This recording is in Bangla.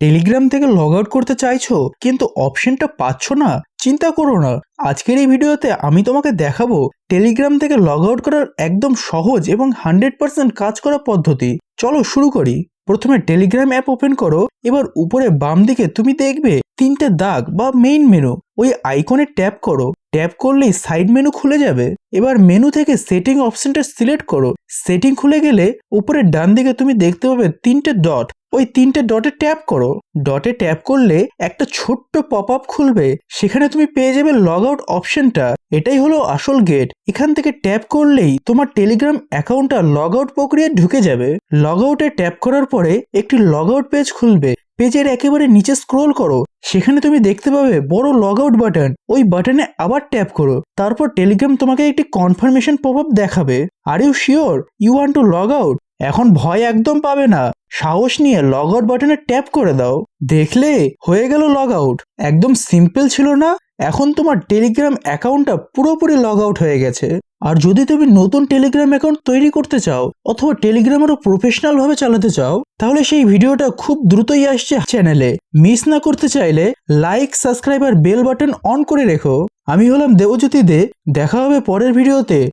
টেলিগ্রাম থেকে লগ আউট করতে চাইছো কিন্তু অপশনটা পাচ্ছ না? চিন্তা করো না, আজকের এই ভিডিওতে আমি তোমাকে দেখাবো টেলিগ্রাম থেকে লগ আউট করার একদম সহজ এবং 100% কাজ করা পদ্ধতি। চলো শুরু করি। প্রথমে টেলিগ্রাম অ্যাপ ওপেন করো। এবার উপরে বাম দিকে তুমি দেখবে তিনটে দাগ বা মেইন মেনু, ওই আইকনে ট্যাপ করো। ট্যাপ করলেই সাইড মেনু খুলে যাবে। এবার মেনু থেকে সেটিং অপশনটা সিলেক্ট করো। সেটিং খুলে গেলে উপরে ডান দিকে তুমি দেখতে পাবে তিনটে ডট, ওই তিনটে ডটে ট্যাপ করো। ডটে ট্যাপ করলে একটা ছোট্ট পপ আপ খুলবে, সেখানে তুমি পেয়ে যাবে লগ আউট অপশনটা। এটাই হলো আসল গেট। এখান থেকে ট্যাপ করলেই তোমার টেলিগ্রাম অ্যাকাউন্টটা লগ আউট প্রক্রিয়ায় ঢুকে যাবে। লগ আউটে ট্যাপ করার পরে একটি লগ আউট পেজ খুলবে। পেজের একেবারে নিচে স্ক্রোল করো, সেখানে তুমি দেখতে পাবে বড় লগ আউট বাটন। ওই বাটনে আবার ট্যাপ করো। তারপর টেলিগ্রাম তোমাকে একটি কনফার্মেশন পপ আপ দেখাবে। Are you sure you want to log out? এখন ভয় একদম পাবে না, সাহস নিয়ে লগ আউট বাটনে ট্যাপ করে দাও। দেখলে হয়ে গেল লগ আউট। একদম সিম্পল ছিল না? এখন তোমার টেলিগ্রাম অ্যাকাউন্টটা পুরোপুরি লগ আউট হয়ে গেছে। আর যদি তুমি নতুন টেলিগ্রাম অ্যাকাউন্ট তৈরি করতে চাও অথবা টেলিগ্রাম আরো প্রফেশনাল ভাবে চালাতে চাও, তাহলে সেই ভিডিওটা খুব দ্রুতই আসছে চ্যানেলে। মিস না করতে চাইলে লাইক, সাবস্ক্রাইব আর বেল বাটন অন করে রেখো। আমি হলাম দেবজ্যোতি দে। দেখা হবে পরের ভিডিওতে